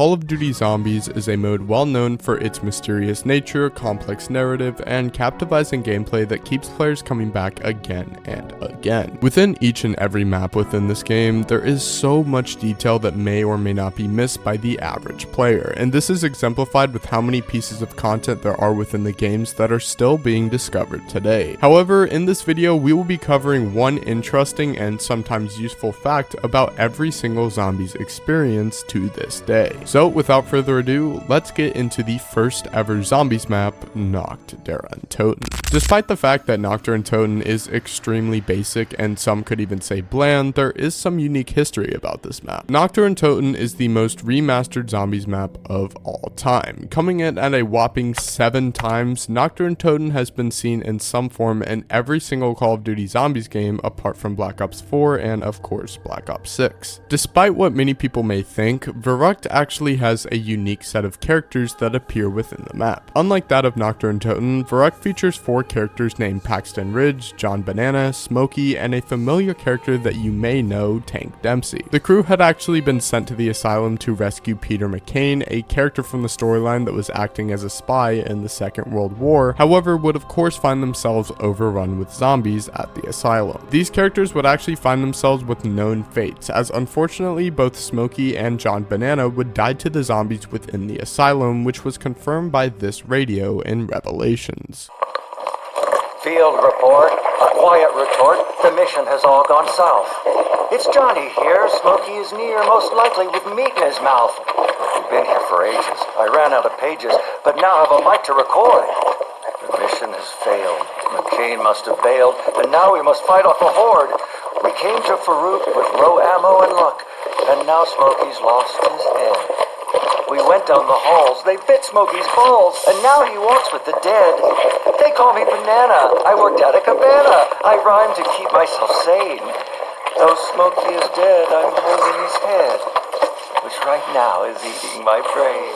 Call of Duty Zombies is a mode well known for its mysterious nature, complex narrative, and captivating gameplay that keeps players coming back again and again. Within each and every map within this game, there is so much detail that may or may not be missed by the average player, and this is exemplified with how many pieces of content there are within the games that are still being discovered today. However, in this video, we will be covering one interesting and sometimes useful fact about every single Zombies experience to this day. So without further ado, let's get into the first ever Zombies map, Nacht der Untoten. Despite the fact that Nacht der Untoten is extremely basic and some could even say bland, there is some unique history about this map. Nacht der Untoten is the most remastered Zombies map of all time. Coming in at a whopping 7 times, Nacht der Untoten has been seen in some form in every single Call of Duty Zombies game apart from Black Ops 4 and of course Black Ops 6. Despite what many people may think, Verrückt actually has a unique set of characters that appear within the map. Unlike that of Nacht der Untoten, Verrückt features 4 characters named Paxton Ridge, John Banana, Smokey, and a familiar character that you may know, Tank Dempsey. The crew had actually been sent to the asylum to rescue Peter McCain, a character from the storyline that was acting as a spy in the Second World War, however would of course find themselves overrun with zombies at the asylum. These characters would actually find themselves with known fates, as unfortunately both Smokey and John Banana would die to the zombies within the asylum, which was confirmed by this radio in Revelations. Field report, a quiet retort, the mission has all gone south. It's Johnny here, Smokey is near, most likely with meat in his mouth. We've been here for ages, I ran out of pages, but now have a mic to record. The mission has failed, McCain must have bailed, and now we must fight off a horde. We came to Farouk with low ammo and luck, and now Smokey's lost his head. We went down the halls, they bit Smokey's balls, and now he walks with the dead. They call me Banana, I worked at a cabana. I rhyme to keep myself sane. Though Smokey is dead, I'm holding his head, which right now is eating my brain.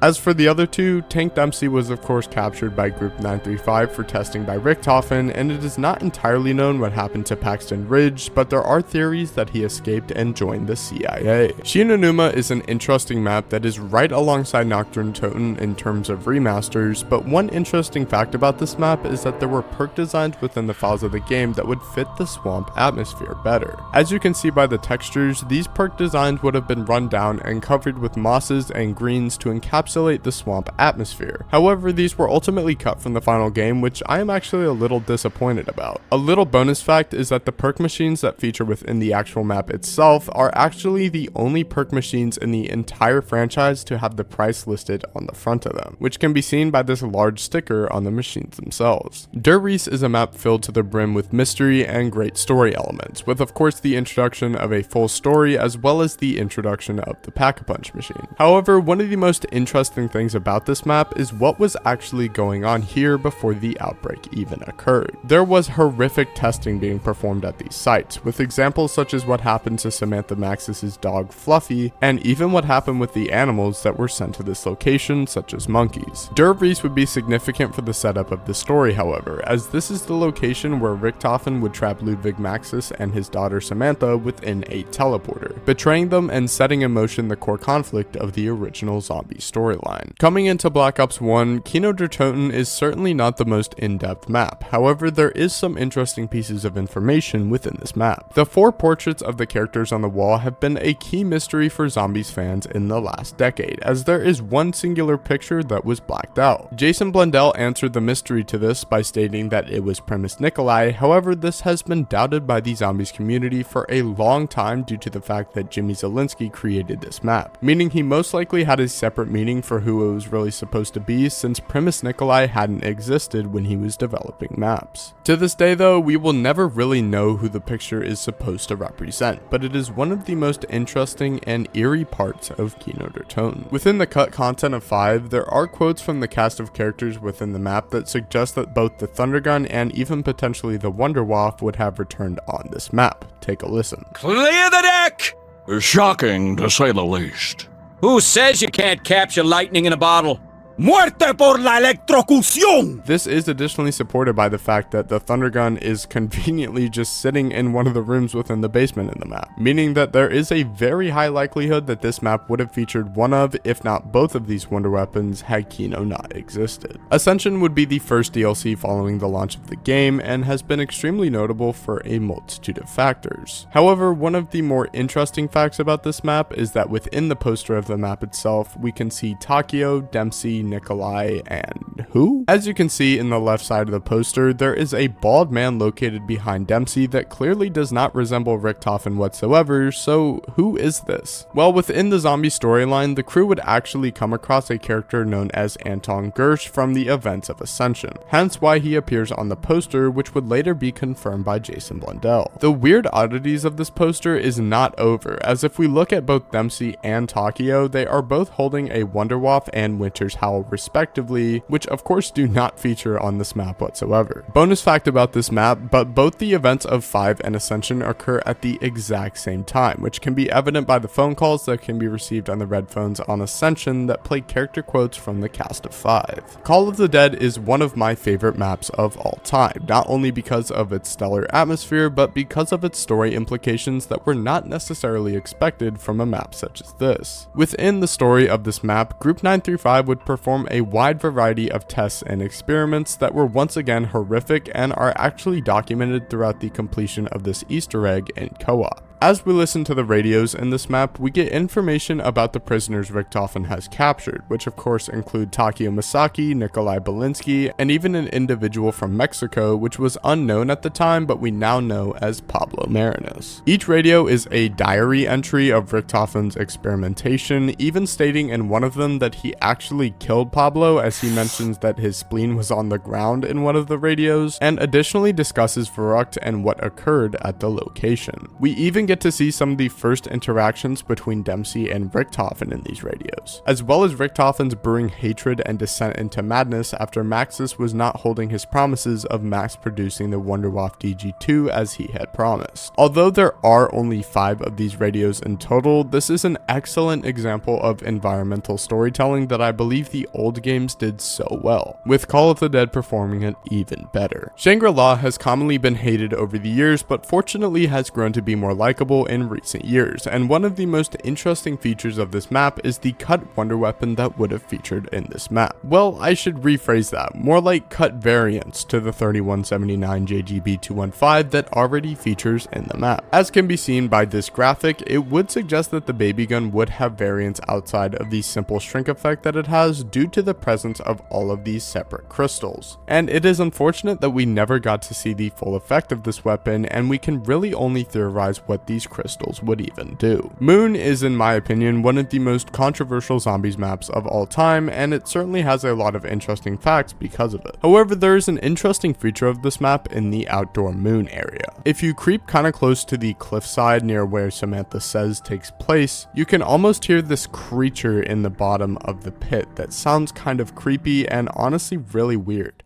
As for the other two, Tank Dempsey was of course captured by Group 935 for testing by Richthofen, and it is not entirely known what happened to Paxton Ridge, but there are theories that he escaped and joined the CIA. Shinonuma is an interesting map that is right alongside Nacht der Untoten in terms of remasters, but one interesting fact about this map is that there were perk designs within the files of the game that would fit the swamp atmosphere better. As you can see by the textures, these perk designs would have been run down and covered with mosses and greens to encapsulate the swamp atmosphere. However, these were ultimately cut from the final game, which I am actually a little disappointed about. A little bonus fact is that the perk machines that feature within the actual map itself are actually the only perk machines in the entire franchise to have the price listed on the front of them, which can be seen by this large sticker on the machines themselves. Der Riese is a map filled to the brim with mystery and great story elements, with of course the introduction of a full story as well as the introduction of the Pack-a-Punch machine. However, one of the most interesting things about this map is what was actually going on here before the outbreak even occurred. There was horrific testing being performed at these sites, with examples such as what happened to Samantha Maxis's dog Fluffy, and even what happened with the animals that were sent to this location, such as monkeys. Der Riese would be significant for the setup of the story, however, as this is the location where Richthofen would trap Ludwig Maxis and his daughter Samantha within a teleporter, betraying them and setting in motion the core conflict of the original zombie storyline. Coming into Black Ops 1, Kino der Toten is certainly not the most in-depth map, however there is some interesting pieces of information within this map. The 4 portraits of the characters on the wall have been a key mystery for Zombies fans in the last decade, as there is one singular picture that was blacked out. Jason Blundell answered the mystery to this by stating that it was Primus Nikolai, however this has been doubted by the Zombies community for a long time due to the fact that Jimmy Zielinski created this map, meaning he most likely had a separate meaning for who it was really supposed to be, since Primus Nikolai hadn't existed when he was developing maps. To this day though, we will never really know who the picture is supposed to represent, but it is one of the most interesting and eerie parts of Kino der Toten. Within the cut content of 5, there are quotes from the cast of characters within the map that suggest that both the Thundergun and even potentially the Wunderwaffe would have returned on this map. Take a listen. Clear the deck! Shocking, to say the least. Who says you can't capture lightning in a bottle? ¡Muerte por la electrocución! This is additionally supported by the fact that the Thunder Gun is conveniently just sitting in one of the rooms within the basement in the map, meaning that there is a very high likelihood that this map would have featured one of, if not both of these wonder weapons had Kino not existed. Ascension would be the first DLC following the launch of the game and has been extremely notable for a multitude of factors. However, one of the more interesting facts about this map is that within the poster of the map itself, we can see Takio, Dempsey, Nikolai, and who? As you can see in the left side of the poster, there is a bald man located behind Dempsey that clearly does not resemble Richtofen whatsoever, so who is this? Well, within the zombie storyline, the crew would actually come across a character known as Anton Gersh from the events of Ascension, hence why he appears on the poster, which would later be confirmed by Jason Blundell. The weird oddities of this poster is not over, as if we look at both Dempsey and Takio, they are both holding a Wonderwaff and Winter's Howl respectively, which of course do not feature on this map whatsoever. Bonus fact about this map, but both the events of 5 and Ascension occur at the exact same time, which can be evident by the phone calls that can be received on the red phones on Ascension that play character quotes from the cast of 5. Call of the Dead is one of my favorite maps of all time, not only because of its stellar atmosphere, but because of its story implications that were not necessarily expected from a map such as this. Within the story of this map, Group 935 would perform a wide variety of tests and experiments that were once again horrific and are actually documented throughout the completion of this Easter egg in co-op. As we listen to the radios in this map, we get information about the prisoners Richtofen has captured, which of course include Takio Misaki, Nikolai Belinsky, and even an individual from Mexico, which was unknown at the time, but we now know as Pablo Marinos. Each radio is a diary entry of Richtofen's experimentation, even stating in one of them that he actually killed Pablo, as he mentions that his spleen was on the ground in one of the radios, and additionally discusses Verrückt and what occurred at the location. We even get to see some of the first interactions between Dempsey and Richtofen in these radios, as well as Richtofen's brewing hatred and descent into madness after Maxis was not holding his promises of mass producing the Wonderwaff DG2 as he had promised. Although there are only 5 of these radios in total, this is an excellent example of environmental storytelling that I believe the old games did so well, with Call of the Dead performing it even better. Shangri-La has commonly been hated over the years, but fortunately has grown to be more likable in recent years, and one of the most interesting features of this map is the cut wonder weapon that would have featured in this map. Well, I should rephrase that, more like cut variants to the 3179 JGB215 that already features in the map. As can be seen by this graphic, it would suggest that the baby gun would have variants outside of the simple shrink effect that it has due to the presence of all of these separate crystals. And it is unfortunate that we never got to see the full effect of this weapon, and we can really only theorize what these crystals would even do. Moon is, in my opinion, one of the most controversial zombies maps of all time, and it certainly has a lot of interesting facts because of it. However, there is an interesting feature of this map in the outdoor moon area. If you creep kinda close to the cliffside near where Samantha Says takes place, you can almost hear this creature in the bottom of the pit that sounds kind of creepy and honestly really weird.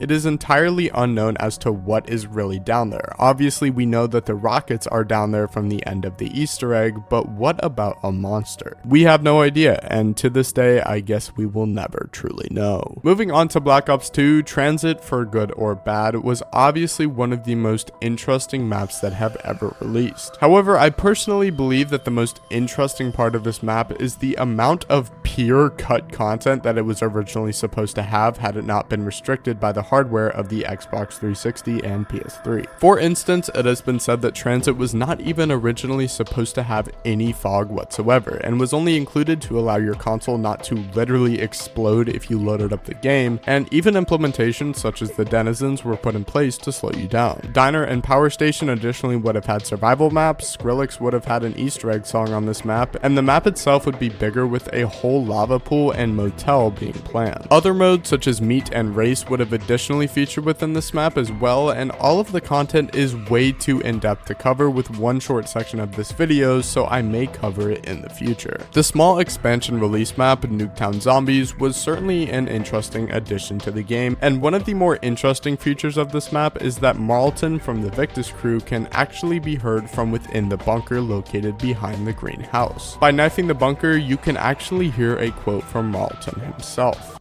It is entirely unknown as to what is really down there. Obviously, we know that the rockets are down there from the end of the Easter egg, but what about a monster? We have no idea, and to this day, I guess we will never truly know. Moving on to Black Ops 2, Transit, for good or bad, was obviously one of the most interesting maps that have ever released. However, I personally believe that the most interesting part of this map is the amount of pure cut content that it was originally supposed to have had it not been restricted by the hardware of the Xbox 360 and PS3. For instance, it has been said that Transit was not even originally supposed to have any fog whatsoever, and was only included to allow your console not to literally explode if you loaded up the game, and even implementations such as the Denizens were put in place to slow you down. Diner and Power Station additionally would have had survival maps, Skrillex would have had an Easter egg song on this map, and the map itself would be bigger with a whole lava pool and motel being planned. Other modes such as Meet and Race would have additionally additionally featured within this map as well, and all of the content is way too in-depth to cover with one short section of this video, so I may cover it in the future. The small expansion release map, Nuketown Zombies, was certainly an interesting addition to the game, and one of the more interesting features of this map is that Marlton from the Victus crew can actually be heard from within the bunker located behind the green house. By knifing the bunker, you can actually hear a quote from Marlton himself.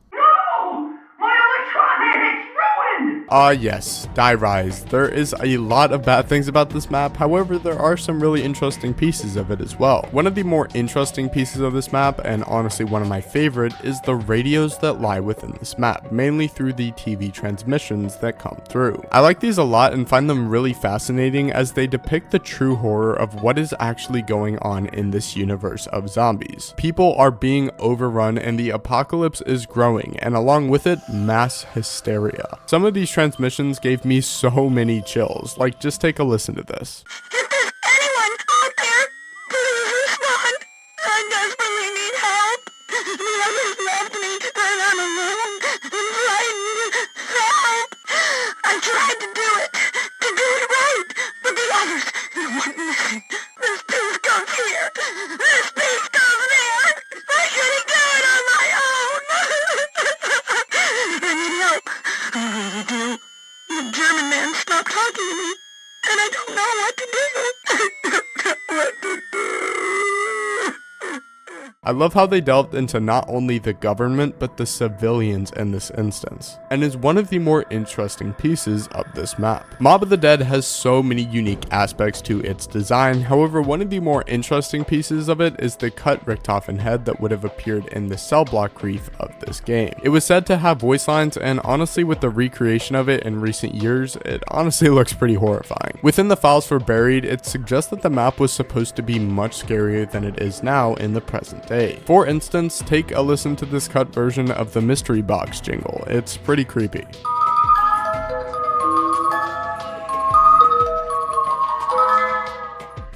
Yes, Die Rise. There is a lot of bad things about this map, however there are some really interesting pieces of it as well. One of the more interesting pieces of this map, and honestly one of my favorite, is the radios that lie within this map, mainly through the TV transmissions that come through. I like these a lot and find them really fascinating as they depict the true horror of what is actually going on in this universe of zombies. People are being overrun and the apocalypse is growing, and along with it, mass hysteria. Some of these transmissions gave me so many chills. Like, just take a listen to this. If there's anyone out there, please respond. I desperately need help. The others left me, and I'm alone and frightened. Help! I tried to do it right, but the others wouldn't listen. This piece goes here. This piece goes there. I couldn't do it on my own. I need help. I really do. The German man stopped talking to me, and I don't know what to do. I don't know what to do. I love how they delved into not only the government, but the civilians in this instance, and is one of the more interesting pieces of this map. Mob of the Dead has so many unique aspects to its design, however one of the more interesting pieces of it is the cut Richthofen head that would have appeared in the cell block reef of this game. It was said to have voice lines, and honestly with the recreation of it in recent years, it honestly looks pretty horrifying. Within the files for Buried, it suggests that the map was supposed to be much scarier than it is now in the present day. For instance, take a listen to this cut version of the mystery box jingle. It's pretty creepy.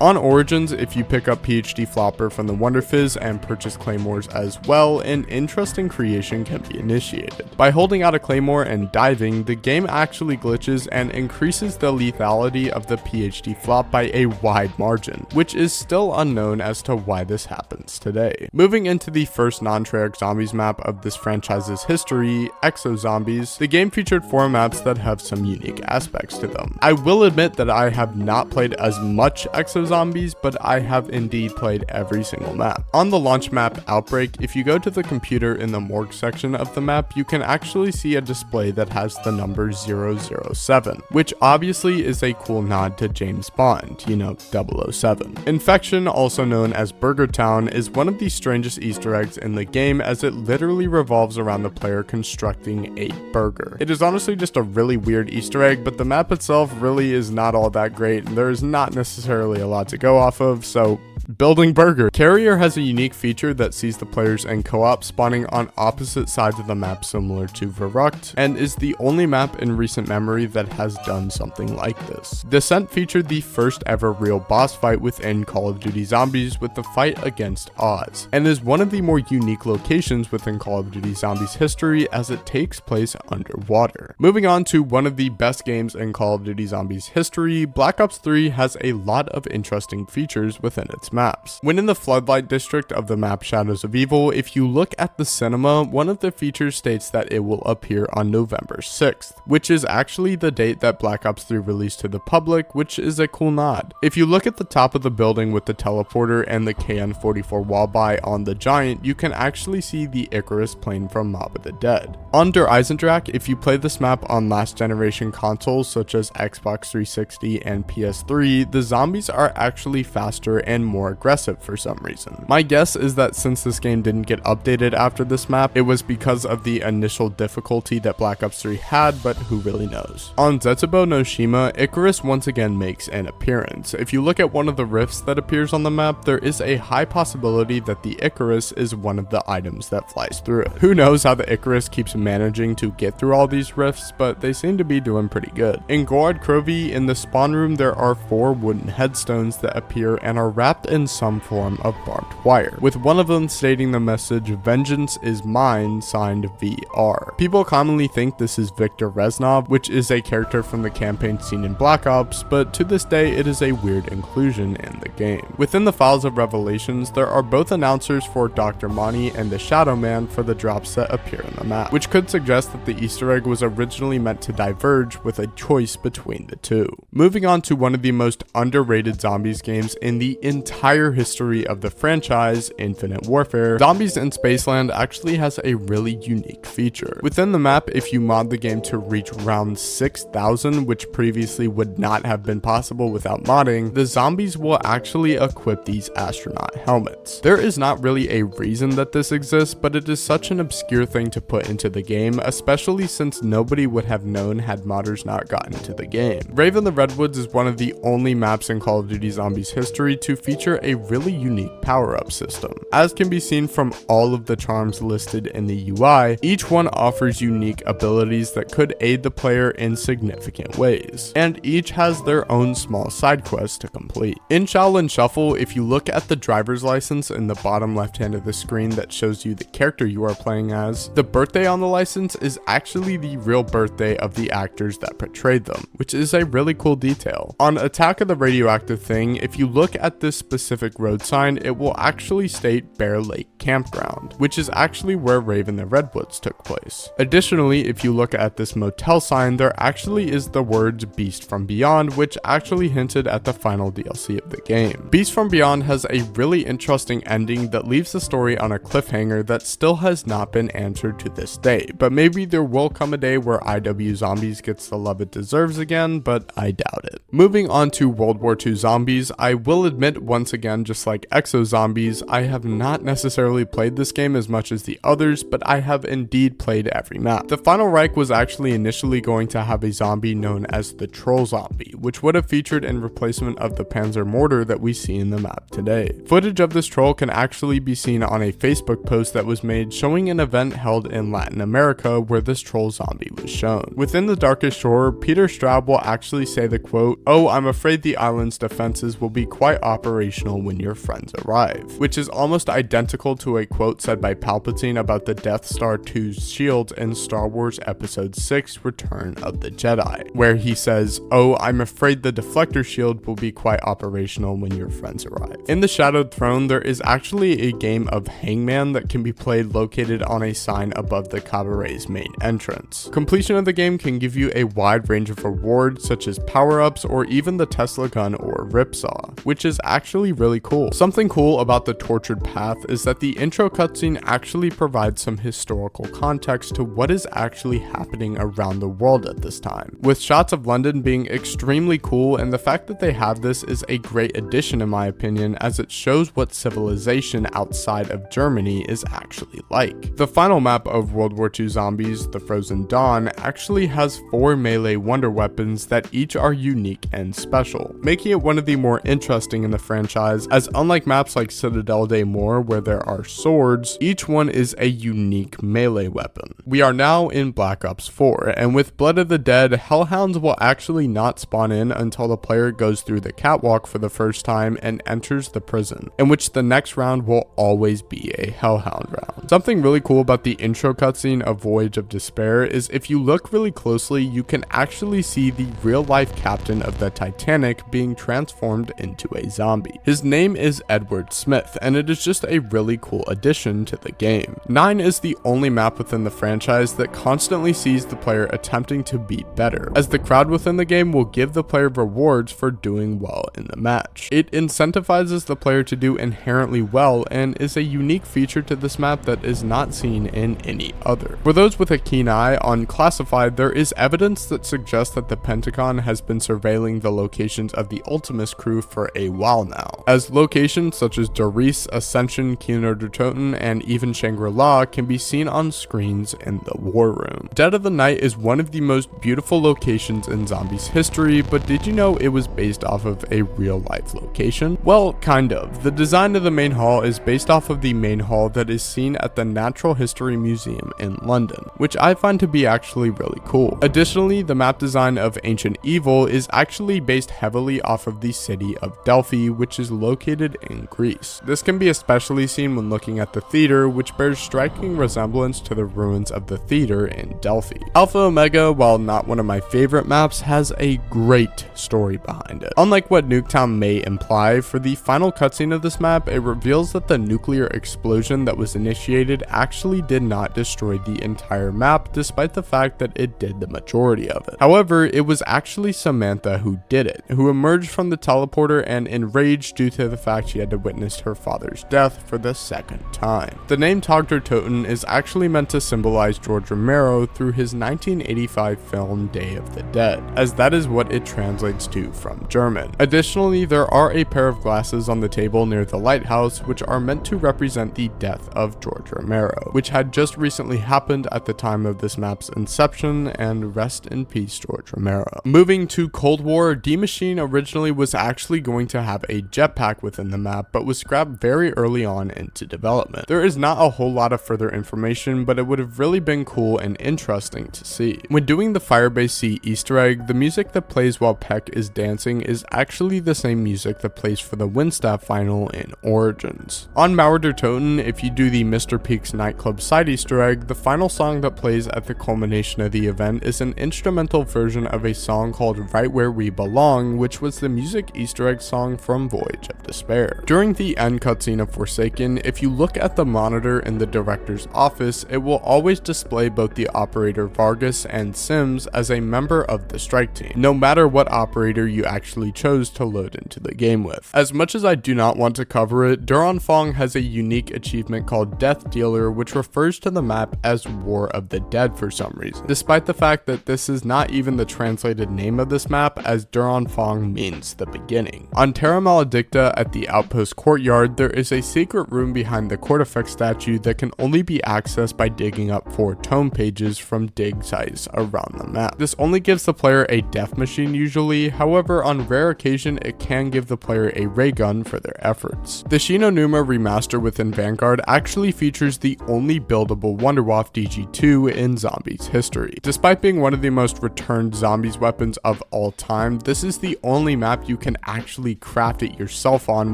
On Origins, if you pick up PhD Flopper from the Wonder Fizz and purchase claymores as well, an interesting creation can be initiated. By holding out a claymore and diving, the game actually glitches and increases the lethality of the PhD Flop by a wide margin, which is still unknown as to why this happens today. Moving into the first non-Treyarch zombies map of this franchise's history, Exo Zombies, the game featured 4 maps that have some unique aspects to them. I will admit that I have not played as much Exo Zombies, but I have indeed played every single map. On the launch map Outbreak, if you go to the computer in the morgue section of the map, you can actually see a display that has the number 007, which obviously is a cool nod to James Bond, you know, 007. Infection, also known as Burger Town, is one of the strangest Easter eggs in the game as it literally revolves around the player constructing a burger. It is honestly just a really weird Easter egg, but the map itself really is not all that great, and there is not necessarily a lot to go off of, so building burger. Carrier has a unique feature that sees the players in co-op spawning on opposite sides of the map similar to Verrucht, and is the only map in recent memory that has done something like this. Descent featured the first ever real boss fight within Call of Duty Zombies with the fight against Oz, and is one of the more unique locations within Call of Duty Zombies history as it takes place underwater. Moving on to one of the best games in Call of Duty Zombies history, Black Ops 3 has a lot of interesting features within its maps. When in the Floodlight district of the map Shadows of Evil, if you look at the cinema, one of the features states that it will appear on November 6th, which is actually the date that Black Ops 3 released to the public, which is a cool nod. If you look at the top of the building with the teleporter and the KN-44 wall buy on the Giant, you can actually see the Icarus plane from Mob of the Dead. On Der Eisendrache, if you play this map on last generation consoles such as Xbox 360 and PS3, the zombies are actually faster and more aggressive for some reason. My guess is that since this game didn't get updated after this map, it was because of the initial difficulty that Black Ops 3 had, but who really knows. On Zetsubo no Shima, Icarus once again makes an appearance. If you look at one of the rifts that appears on the map, there is a high possibility that the Icarus is one of the items that flies through it. Who knows how the Icarus keeps managing to get through all these rifts, but they seem to be doing pretty good. In Gorod Krovi, in the spawn room, there are 4 wooden headstones that appear and are wrapped in some form of barbed wire, with one of them stating the message "Vengeance is mine," signed VR. People commonly think this is Viktor Reznov, which is a character from the campaign scene in Black Ops, but to this day it is a weird inclusion in the game. Within the files of Revelations, there are both announcers for Dr. Monty and the Shadow Man for the drops that appear in the map, which could suggest that the Easter egg was originally meant to diverge with a choice between the two. Moving on to one of the most underrated zombies games in the entire history of the franchise, Infinite Warfare, Zombies in Spaceland actually has a really unique feature. Within the map, if you mod the game to reach round 6,000, which previously would not have been possible without modding, the zombies will actually equip these astronaut helmets. There is not really a reason that this exists, but it is such an obscure thing to put into the game, especially since nobody would have known had modders not gotten into the game. Rave in the Redwoods is one of the only maps in Call of Duty Zombies history to feature a really unique power-up system. As can be seen from all of the charms listed in the UI, each one offers unique abilities that could aid the player in significant ways, and each has their own small side quests to complete. In Shaolin Shuffle, if you look at the driver's license in the bottom left hand of the screen that shows you the character you are playing as, the birthday on the license is actually the real birthday of the actors that portrayed them, which is a really cool detail. On Attack of the Radioactive Thing, if you look at this specific road sign, it will actually state Bear Lake Campground, which is actually where Rave in the Redwoods took place. Additionally, if you look at this motel sign, there actually is the words Beast from Beyond, which actually hinted at the final DLC of the game. Beast from Beyond has a really interesting ending that leaves the story on a cliffhanger that still has not been answered to this day, but maybe there will come a day where IW Zombies gets the love it deserves again, but I doubt it. Moving on to World War II Zombies, I will admit once again, just like Exo Zombies, I have not necessarily played this game as much as the others, but I have indeed played every map. The Final Reich was actually initially going to have a zombie known as the Troll Zombie, which would have featured in replacement of the Panzer Mortar that we see in the map today. Footage of this troll can actually be seen on a Facebook post that was made showing an event held in Latin America where this troll zombie was shown. Within the Darkest Shore, Peter Straub will actually say the quote, "Oh, I'm afraid the island's defenses will be quite operational when your friends arrive," which is almost identical to a quote said by Palpatine about the Death Star 2's shields in Star Wars Episode 6 Return of the Jedi, where he says, "Oh, I'm afraid the deflector shield will be quite operational when your friends arrive." In the Shadowed Throne, there is actually a game of Hangman that can be played located on a sign above the cabaret's main entrance. Completion of the game can give you a wide range of rewards such as power-ups or even the Tesla gun or Ripsaw, which is actually really cool. Something cool about the Tortured Path is that the intro cutscene actually provides some historical context to what is actually happening around the world at this time, with shots of London being extremely cool, and the fact that they have this is a great addition in my opinion, as it shows what civilization outside of Germany is actually like. The final map of World War II Zombies, The Frozen Dawn, actually has 4 melee wonder weapons that each are unique and special, making it one of the more interesting in the franchise, as unlike maps like Citadel de Mor where there are swords, each one is a unique melee weapon. We are now in Black Ops 4, and with Blood of the Dead, Hellhounds will actually not spawn in until the player goes through the catwalk for the first time and enters the prison, in which the next round will always be a Hellhound round. Something really cool about the intro cutscene of Voyage of Despair is if you look really closely, you can actually see the real-life captain of the Titanic being transformed into a zombie. His name is Edward Smith, and it is just a really cool addition to the game. 9 is the only map within the franchise that constantly sees the player attempting to be better, as the crowd within the game will give the player rewards for doing well in the match. It incentivizes the player to do inherently well and is a unique feature to this map that is not seen in any other. For those with a keen eye, on Classified there is evidence that suggests that the Pentagon has been surveilling the locations of the Ultimus crew for a while now, as locations such as Doris, Ascension, Kino der Toten, and even Shangri-La can be seen on screens in the War Room. Dead of the Night is one of the most beautiful locations in Zombies history, but did you know it was based off of a real-life location? Well, kind of. The design of the main hall is based off of the main hall that is seen at the Natural History Museum in London, which I find to be actually really cool. Additionally, the map design of Ancient Evil is actually based heavily off of the city of Delphi, which is is located in Greece. This can be especially seen when looking at the theater, which bears striking resemblance to the ruins of the theater in Delphi. Alpha Omega, while not one of my favorite maps, has a great story behind it. Unlike what Nuketown may imply, for the final cutscene of this map, it reveals that the nuclear explosion that was initiated actually did not destroy the entire map, despite the fact that it did the majority of it. However, it was actually Samantha who did it, who emerged from the teleporter and enraged due to the fact she had to witness her father's death for the second time. The name Togter Toten is actually meant to symbolize George Romero through his 1985 film Day of the Dead, as that is what it translates to from German. Additionally, there are a pair of glasses on the table near the lighthouse which are meant to represent the death of George Romero, which had just recently happened at the time of this map's inception, and rest in peace George Romero. Moving to Cold War, D Machine originally was actually going to have a jetpack within the map, but was scrapped very early on into development. There is not a whole lot of further information, but it would have really been cool and interesting to see. When doing the Firebase C Easter egg, the music that plays while Peck is dancing is actually the same music that plays for the Winstaff final in Origins. On Mauer der Toten, if you do the Mr. Peak's nightclub side Easter egg, the final song that plays at the culmination of the event is an instrumental version of a song called Right Where We Belong, which was the music Easter egg song from Voyage of Despair. During the end cutscene of Forsaken, if you look at the monitor in the director's office, it will always display both the operator Vargas and Sims as a member of the strike team, no matter what operator you actually chose to load into the game with. As much as I do not want to cover it, Duran Fong has a unique achievement called Death Dealer, which refers to the map as War of the Dead for some reason, despite the fact that this is not even the translated name of this map, as Duran Fong means the beginning. On Terra Maledicta at the Outpost Courtyard, there is a secret room behind the Cortifex statue that can only be accessed by digging up 4 tome pages from dig sites around the map. This only gives the player a death machine usually, however on rare occasion it can give the player a ray gun for their efforts. The Shin Onuma remaster within Vanguard actually features the only buildable Wunderwaffe DG2 in Zombies history. Despite being one of the most returned Zombies weapons of all time, this is the only map you can actually craft it yourself on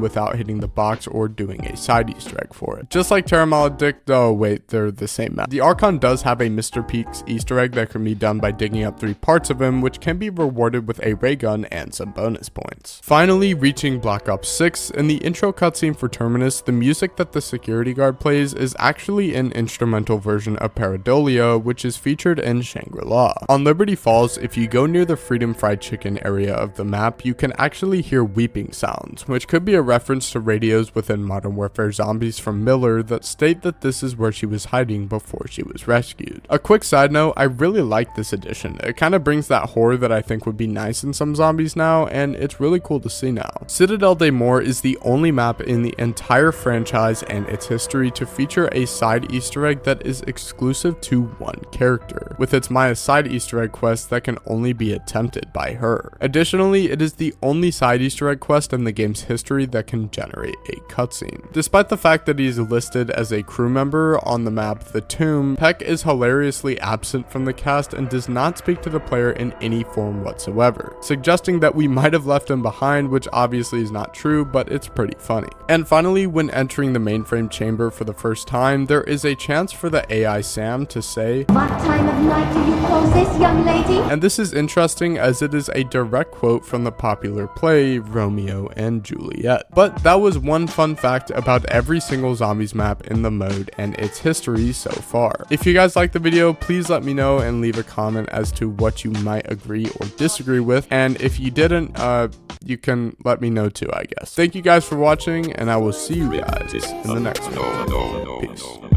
without hitting the box or doing a side Easter egg for it. Just like Terra Maledicta, oh wait, they're the same map. The Archon does have a Mr. Peaks Easter egg that can be done by digging up 3 parts of him, which can be rewarded with a ray gun and some bonus points. Finally, reaching Black Ops 6, in the intro cutscene for Terminus, the music that the security guard plays is actually an instrumental version of Pareidolia, which is featured in Shangri-La. On Liberty Falls, if you go near the Freedom Fried Chicken area of the map, you can actually hear weeping sounds, which could be a reference to radios within Modern Warfare Zombies from Miller that state that this is where she was hiding before she was rescued. A quick side note, I really like this addition. It kind of brings that horror that I think would be nice in some zombies now, and it's really cool to see now. Citadel des Morts is the only map in the entire franchise and its history to feature a side Easter egg that is exclusive to one character, with its Maya side Easter egg quest that can only be attempted by her. Additionally, it is the only side Easter egg quest in the game's history that can generate a cutscene. Despite the fact that he is listed as a crew member on the map The Tomb, Peck is hilariously absent from the cast and does not speak to the player in any form whatsoever, suggesting that we might have left him behind, which obviously is not true, but it's pretty funny. And finally, when entering the mainframe chamber for the first time, there is a chance for the AI Sam to say, "What time of night do you close this, young lady?" And this is interesting as it is a direct quote from the popular play Romeo and Juliet. But that was one fun fact about every single Zombies map in the mode and its history so far. If you guys liked the video, please let me know and leave a comment as to what you might agree or disagree with. And if you didn't, you can let me know too, I guess. Thank you guys for watching, and I will see you guys in the next one. Peace.